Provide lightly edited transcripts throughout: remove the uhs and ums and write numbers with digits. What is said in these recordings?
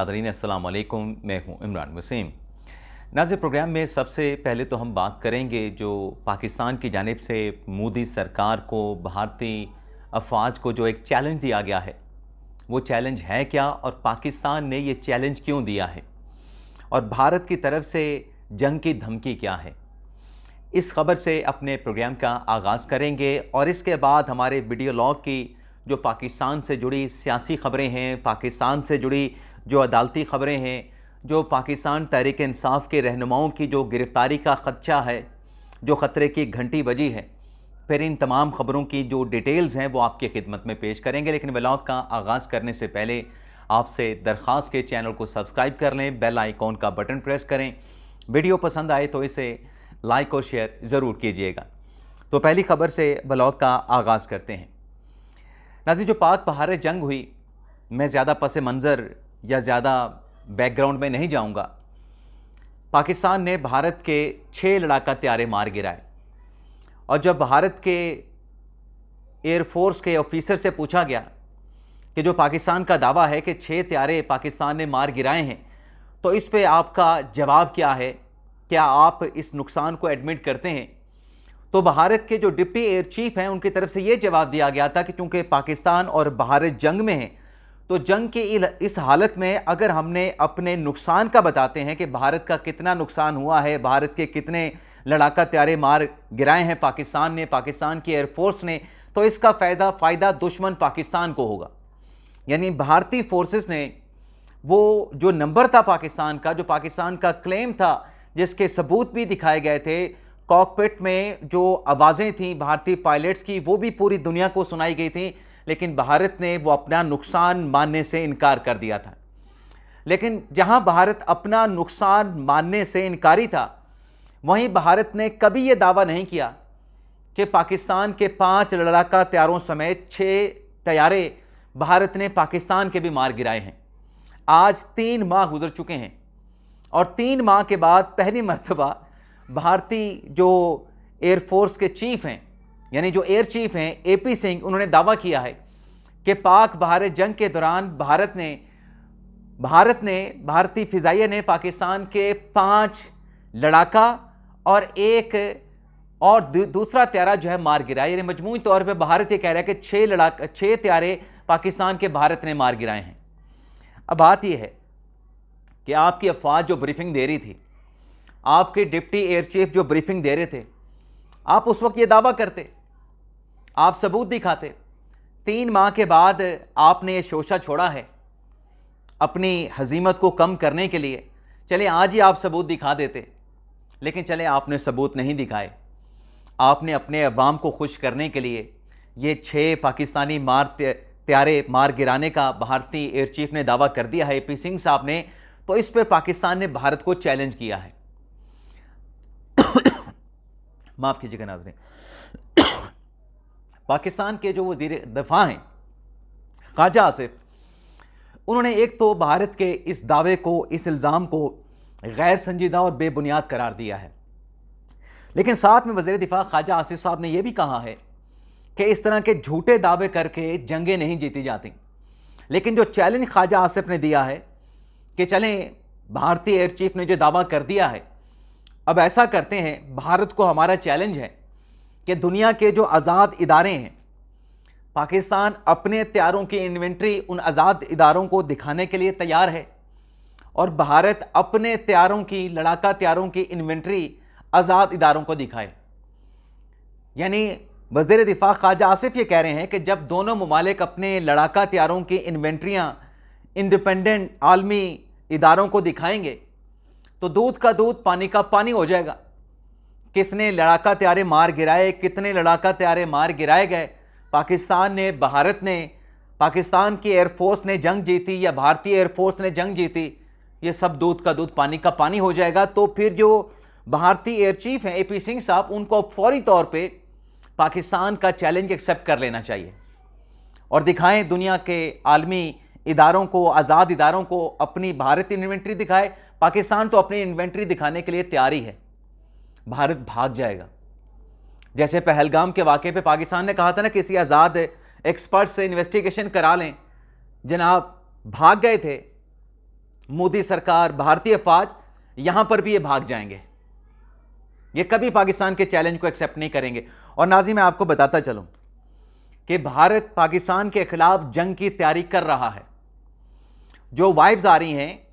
नाज़रीन अस्सलाम वालेकुम, मैं हूं इमरान वसीम। नाज़िर प्रोग्राम में सबसे पहले तो हम बात करेंगे जो पाकिस्तान की जानिब से मोदी सरकार को भारतीय अफवाज को जो एक चैलेंज दिया गया है, वो चैलेंज है क्या और पाकिस्तान ने ये चैलेंज क्यों दिया है और भारत की तरफ से जंग की धमकी क्या है। इस खबर से अपने प्रोग्राम का आगाज़ करेंगे और इसके बाद हमारे वीडियो लॉग की जो पाकिस्तान से जुड़ी सियासी खबरें हैं, पाकिस्तान से जुड़ी जो अदालती खबरें हैं, जो पाकिस्तान तहरीक इंसाफ के रहनुमाओं की जो गिरफ़्तारी का ख़दशा है, जो ख़तरे की घंटी बजी है, फिर इन तमाम ख़बरों की जो डिटेल्स हैं वो आपकी खिदमत में पेश करेंगे। लेकिन व्लॉग का आगाज़ करने से पहले आपसे दरख्वास्त के चैनल को सब्सक्राइब कर लें, बेल आइकॉन का बटन प्रेस करें। वीडियो पसंद आए तो इसे लाइक और शेयर ज़रूर कीजिएगा। तो पहली खबर से व्लॉग का आगाज़ करते हैं। नाज़रीन, जो पाक भारत जंग हुई, मैं ज़्यादा पस मंज़र या ज़्यादा बैकग्राउंड में नहीं जाऊंगा। पाकिस्तान ने भारत के 6 लड़ाका त्यारे मार गिराए और जब भारत के एयरफोर्स के ऑफिसर से पूछा गया कि जो पाकिस्तान का दावा है कि 6 त्यारे पाकिस्तान ने मार गिराए हैं, तो इस पे आपका जवाब क्या है, क्या आप इस नुकसान को एडमिट करते हैं? तो भारत के जो डिप्टी एयर चीफ हैं उनकी तरफ से ये जवाब दिया गया था कि चूंकि पाकिस्तान और भारत जंग में है, तो जंग की इस हालत में अगर हमने अपने नुकसान का बताते हैं कि भारत का कितना नुकसान हुआ है, भारत के कितने लड़ाका त्यारे मार गिराए हैं पाकिस्तान ने, पाकिस्तान की एयरफोर्स ने, तो इसका फ़ायदा दुश्मन पाकिस्तान को होगा। यानी भारतीय फोर्सेस ने वो जो नंबर था पाकिस्तान का, जो पाकिस्तान का क्लेम था, जिसके सबूत भी दिखाए गए थे, कॉकपिट में जो आवाज़ें थीं भारतीय पायलट्स की, वो भी पूरी दुनिया को सुनाई गई थी, लेकिन भारत ने वो अपना नुकसान मानने से इनकार कर दिया था। लेकिन जहां भारत अपना नुकसान मानने से इनकारी था, वहीं भारत ने कभी ये दावा नहीं किया कि पाकिस्तान के 5 लड़ाका त्यारों समेत 6 तैयारे भारत ने पाकिस्तान के भी मार गिराए हैं। आज 3 माह गुजर चुके हैं और 3 माह के बाद पहली मर्तबा भारतीय जो एयरफोर्स के चीफ हैं, यानी जो एयर चीफ हैं एपी सिंह, उन्होंने दावा किया है कि पाक भारत जंग के दौरान भारतीय फिजाइया ने पाकिस्तान के 5 लड़ाका और एक और दूसरा त्यारा जो है मार गिराया। यानी मजमूई तौर पे भारत ये कह रहा है कि 6 त्यारे पाकिस्तान के भारत ने मार गिराए हैं। अब बात यह है कि आपकी अफवाज जो ब्रीफिंग दे रही थी, आपके डिप्टी एयर चीफ जो ब्रीफिंग दे रहे थे, आप उस वक्त ये दावा करते, आप सबूत दिखाते। 3 माह के बाद आपने ये शोशा छोड़ा है अपनी हजीमत को कम करने के लिए। चले आज ही आप सबूत दिखा देते, लेकिन चले आपने सबूत नहीं दिखाए। आपने अपने अवाम को खुश करने के लिए ये 6 पाकिस्तानी त्यारे मार गिराने का भारतीय एयर चीफ ने दावा कर दिया है, एपी सिंह साहब ने। तो इस पर पाकिस्तान ने भारत को चैलेंज किया है। माफ़ कीजिएगा नाज़रीन। पाकिस्तान के जो वज़ीर दफ़ा हैं ख्वाजा आसिफ, उन्होंने एक तो भारत के इस दावे को, इस इल्ज़ाम को गैर संजीदा और बेबुनियाद करार दिया है, लेकिन साथ में वज़ीर दिफा ख्वाजा आसिफ साहब ने यह भी कहा है कि इस तरह के झूठे दावे करके जंगें नहीं जीती जाती। लेकिन जो चैलेंज ख्वाजा आसिफ ने दिया है कि चलें, भारतीय एयर चीफ ने जो दावा कर दिया है, अब ऐसा करते हैं, भारत को हमारा चैलेंज है कि दुनिया के जो आज़ाद इदारे हैं, पाकिस्तान अपने त्यारों की इन्वेंट्री उन आज़ाद इदारों को दिखाने के लिए तैयार है और भारत अपने त्यारों की, लड़ाका त्यारों की इन्वेंट्री आज़ाद इदारों को दिखाए। यानी वज़ीर दिफा ख्वाजा आसिफ ये कह रहे हैं कि जब दोनों ममालिक अपने लड़ाका त्यारों की इन्वेंट्रियाँ इंडिपेंडेंट आलमी इदारों को दिखाएंगे तो दूध का दूध, पानी का पानी हो जाएगा। किसने लड़ाका त्यारे मार गिराए, कितने लड़ाका त्यारे मार गिराए गए, पाकिस्तान ने, भारत ने, पाकिस्तान की एयरफोर्स ने जंग जीती या भारतीय एयरफोर्स ने जंग जीती, ये सब दूध का दूध, पानी का पानी हो जाएगा। तो फिर जो भारतीय एयर चीफ हैं एपी सिंह साहब, उनको फौरी तौर पे पाकिस्तान का चैलेंज एक्सेप्ट कर लेना चाहिए और दिखाएं दुनिया के आलमी इदारों को, आज़ाद इदारों को अपनी भारतीय इन्वेंट्री दिखाए। पाकिस्तान तो अपनी इन्वेंट्री दिखाने के लिए तैयार ही है, भारत भाग जाएगा। जैसे पहलगाम के वाक़े पे पाकिस्तान ने कहा था ना, किसी आज़ाद एक्सपर्ट से इन्वेस्टिगेशन करा लें, जनाब भाग गए थे मोदी सरकार, भारतीय फौज, यहां पर भी ये भाग जाएंगे। ये कभी पाकिस्तान के चैलेंज को एक्सेप्ट नहीं करेंगे। और नाज़रीन, मैं आपको बताता चलूं कि भारत पाकिस्तान के खिलाफ जंग की तैयारी कर रहा है। जो वाइब्स आ रही हैं,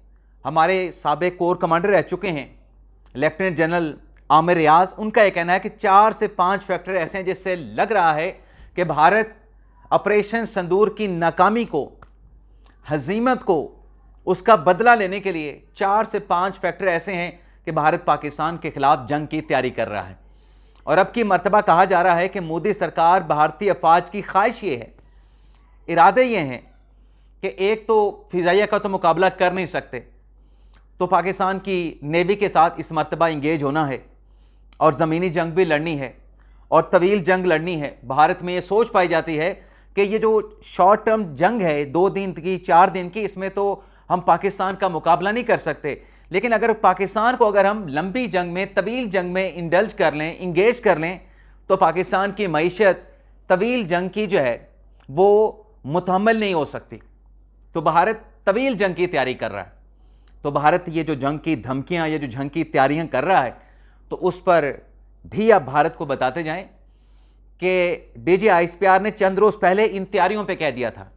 हमारे साबिक कोर कमांडर रह चुके हैं लेफ्टिनेंट जनरल आमिर रियाज, उनका यह कहना है कि 4 से 5 फैक्टर ऐसे हैं जिससे लग रहा है कि भारत ऑपरेशन सिंदूर की नाकामी को, हजीमत को, उसका बदला लेने के लिए 4 से 5 फैक्टर ऐसे हैं कि भारत पाकिस्तान के खिलाफ जंग की तैयारी कर रहा है। और अब की मर्तबा कहा जा रहा है कि मोदी सरकार, भारतीय अफवाज की ख्वाहिश ये है, इरादे ये हैं कि एक तो फिजाइया का तो मुकाबला कर नहीं सकते, तो पाकिस्तान की नेवी के साथ इस मर्तबा इंगेज होना है और ज़मीनी जंग भी लड़नी है और तवील जंग लड़नी है। भारत में ये सोच पाई जाती है कि ये जो शॉर्ट टर्म जंग है 2 दिन की, 4 दिन की, इसमें तो हम पाकिस्तान का मुकाबला नहीं कर सकते। लेकिन अगर पाकिस्तान को अगर हम लंबी जंग में, तवील जंग में इंडल्ज कर लें, इंगेज कर लें, तो पाकिस्तान की मईशत तवील जंग की जो है वो मुतहम्मल नहीं हो सकती। तो भारत तवील जंग की तैयारी कर रहा है। तो भारत ये जो जंग की धमकियां, ये जो जंग की तैयारियां कर रहा है, तो उस पर भी आप भारत को बताते जाएं कि DGISPR ने चंद रोज पहले इन तैयारियों पे कह दिया था,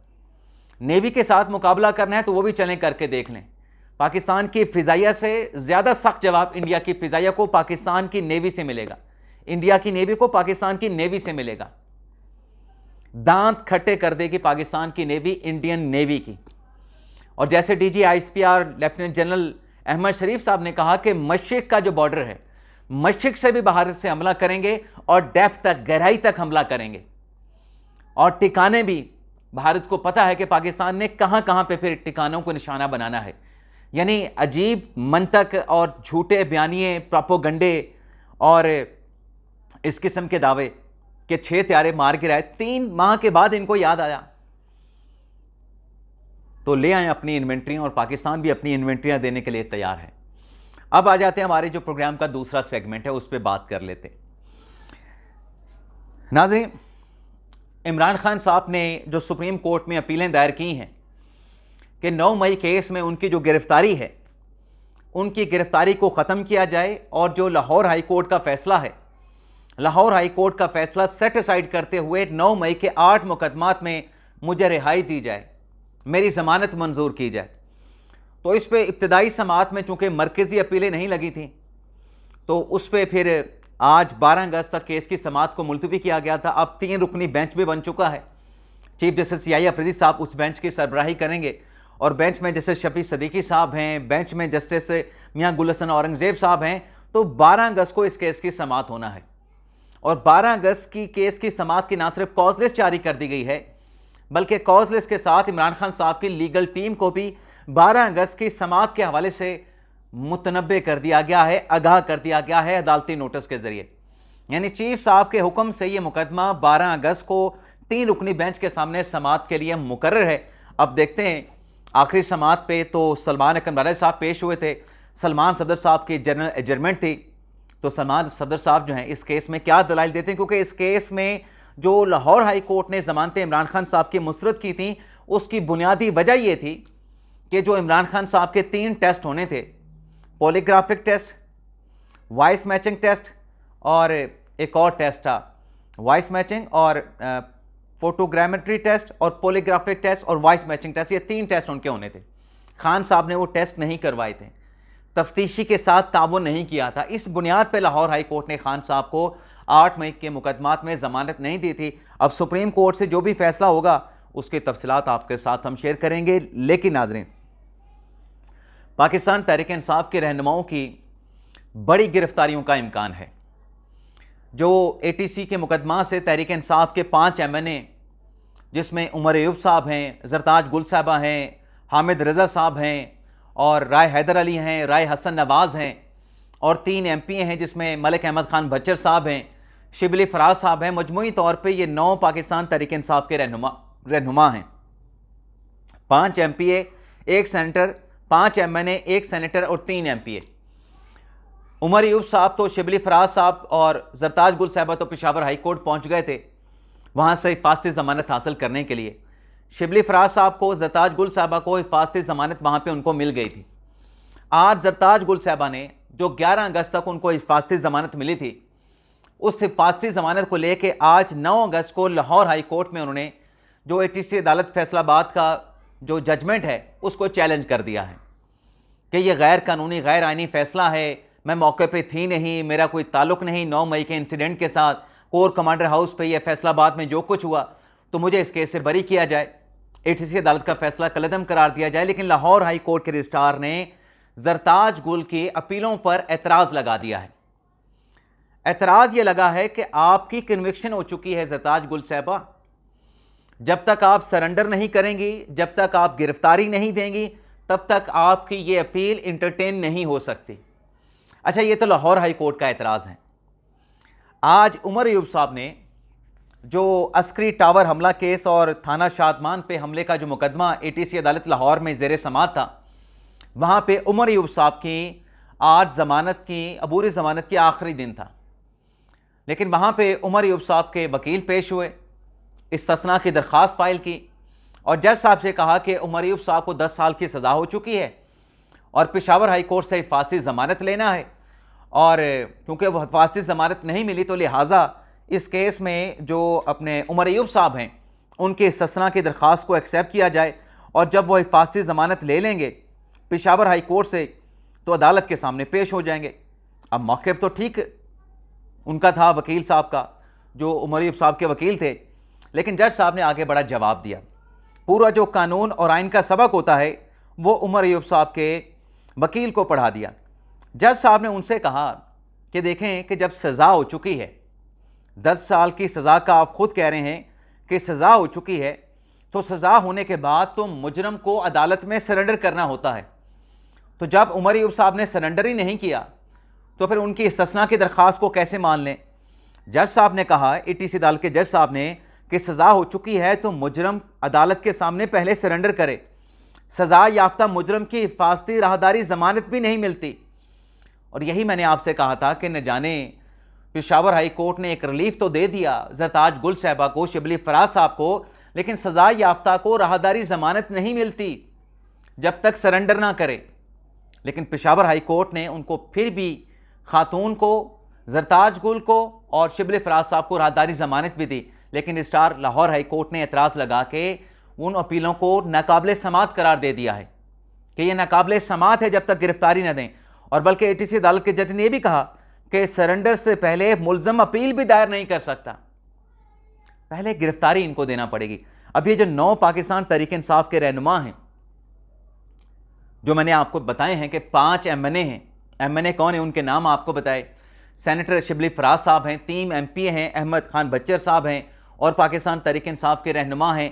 नेवी के साथ मुकाबला करना है तो वो भी चलें करके देख लें। पाकिस्तान की फिजाइया से ज़्यादा सख्त जवाब इंडिया की फिजाइया को पाकिस्तान की नेवी से मिलेगा, इंडिया की नेवी को पाकिस्तान की नेवी से मिलेगा। दांत खट्टे कर देगी पाकिस्तान की नेवी इंडियन नेवी की। और जैसे DGISPR लेफ्टिनेंट जनरल अहमद शरीफ साहब ने कहा कि मशरिक का जो बॉर्डर है, मशरिक से भी भारत से हमला करेंगे और डेप्थ तक, गहराई तक हमला करेंगे। और ठिकाने भी भारत को पता है कि पाकिस्तान ने कहां कहां पे फिर ठिकानों को निशाना बनाना है। यानी अजीब मंतक और झूठे बयानिए, प्रोपोगंडे और इस किस्म के दावे कि 6 त्यारे मार गिराए, 3 माह के बाद इनको याद आया तो ले आए अपनी इन्वेंट्रियां, और पाकिस्तान भी अपनी इन्वेंट्रियां देने के लिए तैयार है। अब आ जाते हैं हमारे जो प्रोग्राम का दूसरा सेगमेंट है, उस पर बात कर लेते हैं। नाज़रीन, इमरान खान साहब ने जो सुप्रीम कोर्ट में अपीलें दायर की हैं कि 9 मई केस में उनकी जो गिरफ्तारी है, उनकी गिरफ्तारी को ख़त्म किया जाए और जो लाहौर हाई कोर्ट का फैसला है, लाहौर हाई कोर्ट का फैसला सेट असाइड करते हुए 9 मई के 8 मुकदमात में मुझे रिहाई दी जाए, मेरी ज़मानत मंजूर की जाए। तो इस पे इब्तदाई समाअत में चूँकि मरकज़ी अपीलें नहीं लगी थी, तो उस पर फिर आज 12 अगस्त तक केस की समाअत को मुलतवी किया गया था। अब 3 रुकनी बेंच भी बन चुका है। चीफ जस्टिस CI अफरीदी साहब उस बेंच की सरबराही करेंगे और बेंच में जस्टिस शफी सदीकी साहब हैं, बेंच में जस्टिस मियां गुल हसन औरंगज़ेब साहब हैं। तो 12 अगस्त को इस केस की समाअत होना है और 12 अगस्त की केस की समाअत की ना सिर्फ कॉज लिस्ट जारी कर दी गई है, बल्कि कॉज लिस्ट के साथ इमरान खान साहब की लीगल टीम को भी 12 अगस्त की समाअत के हवाले से मुतनब्बे कर दिया गया है, आगाह कर दिया गया है अदालती नोटिस के जरिए। यानी चीफ साहब के हुक्म से यह मुकदमा 12 अगस्त को 3 रुकनी बेंच के सामने समाअत के लिए मुकर्रर है। अब देखते हैं, आखिरी समाअत पे तो सलमान अकरम राजा साहब पेश हुए थे, सलमान सदर साहब की जनरल एडजर्नमेंट थी। तो सलमान सदर साहब जो हैं इस केस में क्या दलाइल देते हैं, क्योंकि इस केस में जो लाहौर हाई कोर्ट ने ज़मानतें इमरान खान साहब की मुस्तरद की थी, उसकी बुनियादी वजह यह थी कि जो इमरान खान साहब के 3 टेस्ट होने थे, polygraphic test, voice matching test और एक और टेस्ट था, वॉइस मैचिंग और फोटोग्रामेट्री टेस्ट और पॉलीग्राफिक टेस्ट और वॉइस मैचिंग टेस्ट, ये 3 टेस्ट उनके होने थे। खान साहब ने वो टेस्ट नहीं करवाए थे, तफ्तीशी के साथ ताउन नहीं किया था। इस बुनियाद पर लाहौर हाई कोर्ट ने खान साहब को 8 मई के मुकदमात में ज़मानत नहीं दी थी। अब सुप्रीम कोर्ट से जो भी फैसला होगा उसकी तफसीलात आपके साथ हम शेयर करेंगे। लेकिन नाज़रीन, पाकिस्तान तहरीक इंसाफ के रहनुमाओं की बड़ी गिरफ्तारियों का इम्कान है। जो ATC के मुकदमा से तहरीक इंसाफ के 5 MNA, जिसमें उमर अयूब साहब हैं, जरताज गुल साहबा हैं, हामिद रज़ा साहब हैं और राय हैदर अली हैं, राय हसन नवाज़ हैं और 3 MP हैं जिसमें मलिक अहमद खान भच्चर साहब हैं, शिबली फराज साहब हैं। मजमूई तौर पे ये 9 पाकिस्तान तहरीक इंसाफ के रहनुमा हैं। 5 MPA, 1 सेनेटर, 5 MNA, 1 सेनेटर और 3 MPA। उमर अयूब साहब तो शिबली फराज साहब और जरताज गुल साहबा तो पेशावर हाई कोर्ट पहुँच गए थे वहाँ से हिफाजती ज़मानत हासिल करने के लिए। शिबली फराज साहब को, जरताज गुल साहबा को हिफाजती ज़मानत वहाँ पे उनको मिल गई थी। आज जरताज गुल साहबा ने जो 11 अगस्त तक उनको हिफाजती ज़मानत मिली थी, उस हिफाजती ज़मानत को लेके आज 9 अगस्त को लाहौर हाई कोर्ट में उन्होंने जो ATC अदालत फैसलाबाद का जो जजमेंट है उसको चैलेंज कर दिया है कि ये गैर कानूनी गैर आइनी फ़ैसला है, मैं मौके पे थी नहीं, मेरा कोई ताल्लुक़ नहीं 9 मई के इंसिडेंट के साथ, कोर कमांडर हाउस पे ये फैसलाबाद में जो कुछ हुआ तो मुझे इस केस से बरी किया जाए, ATC अदालत का फैसला कलअदम करार दिया जाए। लेकिन लाहौर हाई कोर्ट के रजिस्ट्रार ने जरताज गुल की अपीलों पर एतराज़ लगा दिया है। एतराज़ ये लगा है कि आपकी कन्विक्शन हो चुकी है जरताज गुल साहबा, जब तक आप सरेंडर नहीं करेंगी, जब तक आप गिरफ्तारी नहीं देंगी, तब तक आपकी ये अपील इंटरटेन नहीं हो सकती। अच्छा, ये तो लाहौर हाई कोर्ट का एतराज़ है। आज उमर अयूब साहब ने जो अस्करी टावर हमला केस और थाना शादमान पे हमले का जो मुकदमा ATC अदालत लाहौर में ज़ेर समात था, वहाँ पे उमर अयूब साहब की आज ज़मानत की अबूरी ज़मानत की आखिरी दिन था। लेकिन वहाँ पे उमर अयूब साहब के वकील पेश हुए, इस्तस्ना की दरख्वास्त फाइल की और जज साहब से कहा कि उमर अयूब साहब को 10 साल की सज़ा हो चुकी है और पेशावर हाई कोर्ट से हिफाजती ज़मानत लेना है, और क्योंकि वो हिफाजती ज़मानत नहीं मिली तो लिहाजा इस केस में जो अपने उमर अयूब साहब हैं उनके इस्तस्ना की दरख्वास्त को एक्सेप्ट किया जाए, और जब वो हिफाजती ज़मानत ले लेंगे पेशावर हाई कोर्ट से तो अदालत के सामने पेश हो जाएंगे। अब मौक़िफ़ तो ठीक उनका था, वकील साहब का, जो उमर अयूब साहब के वकील थे, लेकिन जज साहब ने आगे बड़ा जवाब दिया। पूरा जो कानून और आइन का सबक होता है वो उमर अयूब साहब के वकील को पढ़ा दिया। जज साहब ने उनसे कहा कि देखें कि जब सज़ा हो चुकी है, 10 साल की सज़ा का आप खुद कह रहे हैं कि सज़ा हो चुकी है, तो सज़ा होने के बाद तो मुजरम को अदालत में सरेंडर करना होता है। तो जब उमर अयूब साहब ने सरेंडर ही नहीं किया तो फिर उनकी इस्तस्ना की दरख्वास्त को कैसे मान लें। जज साहब ने कहा, ATC अदालत के जज साहब ने, कि सज़ा हो चुकी है तो मुजरम अदालत के सामने पहले सरेंडर करे। सज़ा याफ्ता मुजरम की हिफाजती राहदारी ज़मानत भी नहीं मिलती। और यही मैंने आपसे कहा था कि न जाने पेशावर हाई कोर्ट ने एक रिलीफ तो दे दिया जरताज गुल साहबा को, शिबली फराज साहब को, लेकिन सज़ा याफ्ता को राहदारी ज़मानत नहीं मिलती जब तक सरेंडर ना करे। लेकिन पेशावर हाई कोर्ट ने उनको फिर भी, खातून को, जरताज गुल को और शिबली फराज साहब को राहदारी ज़मानत भी दी। लेकिन स्टार लाहौर हाई कोर्ट ने एतराज़ लगा के उन अपीलों को नाकाबिले समात करार दे दिया है कि ये नाकाबिले समात है जब तक गिरफ्तारी न दें। और बल्कि ATC अदालत के जज ने यह भी कहा कि सरेंडर से पहले मुल्ज़म अपील भी दायर नहीं कर सकता, पहले गिरफ्तारी इनको देना पड़ेगी। अब ये जो 9 पाकिस्तान तहरीक इंसाफ के रहनुमा हैं, जो मैंने आपको बताए हैं कि 5 MNA हैं, MNA कौन है उनके नाम आपको बताए, सेनेटर शिबली फराज साहब हैं, 3 MP हैं, अहमद खान बच्चर साहब हैं, और पाकिस्तान तहरीक इंसाफ के रहनुमा हैं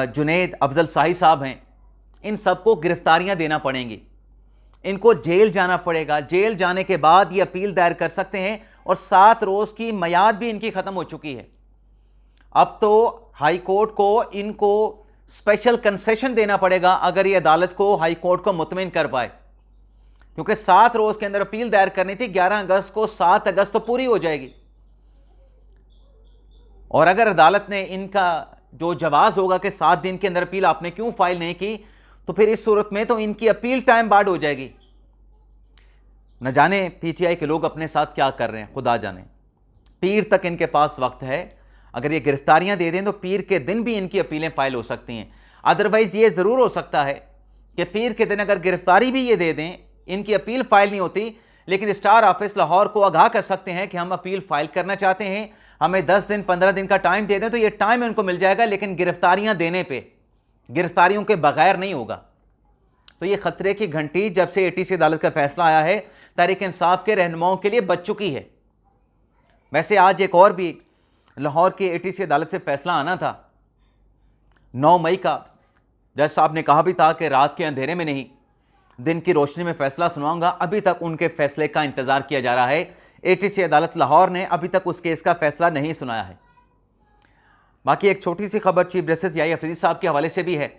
जुनैद अफजल शाही साहब हैं। इन सबको गिरफ्तारियां देना पड़ेंगी, इनको जेल जाना पड़ेगा। जेल जाने के बाद ये अपील दायर कर सकते हैं, और 7 रोज़ की मियाद भी इनकी ख़त्म हो चुकी है। अब तो हाई कोर्ट को इनको स्पेशल कंसेशन देना पड़ेगा अगर ये अदालत को, हाई कोर्ट को मुतमिन कर पाए, क्योंकि 7 रोज़ के अंदर अपील दायर करनी थी। 11 अगस्त को 7 अगस्त तो पूरी हो जाएगी, और अगर अदालत ने इनका जो जवाज़ होगा कि 7 दिन के अंदर अपील आपने क्यों फाइल नहीं की, तो फिर इस सूरत में तो इनकी अपील टाइम बार्ड हो जाएगी। न जाने PTI के लोग अपने साथ क्या कर रहे हैं, खुदा जाने। पीर तक इनके पास वक्त है, अगर ये गिरफ्तारियां दे दें तो पीर के दिन भी इनकी अपीलें फाइल हो सकती हैं। अदरवाइज़ ये ज़रूर हो सकता है कि पीर के दिन अगर गिरफ्तारी भी ये दे दें, इनकी अपील फाइल नहीं होती, लेकिन स्टार ऑफिस लाहौर को आगाह कर सकते हैं कि हम अपील फाइल करना चाहते हैं, हमें 10 दिन 15 दिन का टाइम दे दें, तो ये टाइम उनको मिल जाएगा, लेकिन गिरफ्तारियां देने पे, गिरफ्तारियों के बगैर नहीं होगा। तो ये खतरे की घंटी जब से ATC अदालत का फैसला आया है तहरीक इंसाफ के रहनुमाओं के लिए बज चुकी है। वैसे आज एक और भी लाहौर की ATC अदालत से फैसला आना था 9 मई का। जज साहब ने कहा भी था कि रात के अंधेरे में नहीं, दिन की रोशनी में फैसला सुनाऊंगा। अभी तक उनके फैसले का इंतज़ार किया जा रहा है। ATC अदालत लाहौर ने अभी तक उस केस का फैसला नहीं सुनाया है। बाकी एक छोटी सी खबर चीफ जस्टिस याही अफरीदी साहब के हवाले से भी है।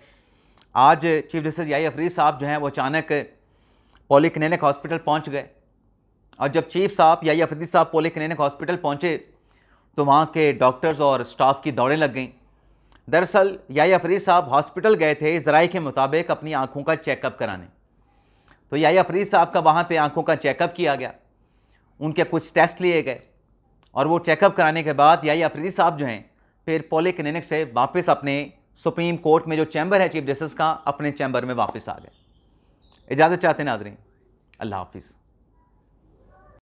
आज चीफ जस्टिस याही अफरीदी साहब जो हैं वो अचानक पॉलीक्लिनिक हॉस्पिटल पहुंच गए, और जब चीफ साहब याही अफरीदी साहब पॉलीक्लिनिक हॉस्पिटल पहुंचे तो वहाँ के डॉक्टर्स और स्टाफ की दौड़ें लग गईं। दरअसल याही अफरीदी साहब हॉस्पिटल गए थे ज़राए के मुताबिक अपनी आँखों का चेकअप कराने। तो याहिया फरीद साहब का वहाँ पे आंखों का चेकअप किया गया, उनके कुछ टेस्ट लिए गए और वो चेकअप कराने के बाद याहिया फरीद साहब जो हैं फिर पॉलीक्लिनिक से वापस अपने सुप्रीम कोर्ट में जो चैम्बर है चीफ जस्टिस का, अपने चैम्बर में वापस आ गए। इजाज़त चाहते हैं नाज़रीन, अल्लाह हाफिज़।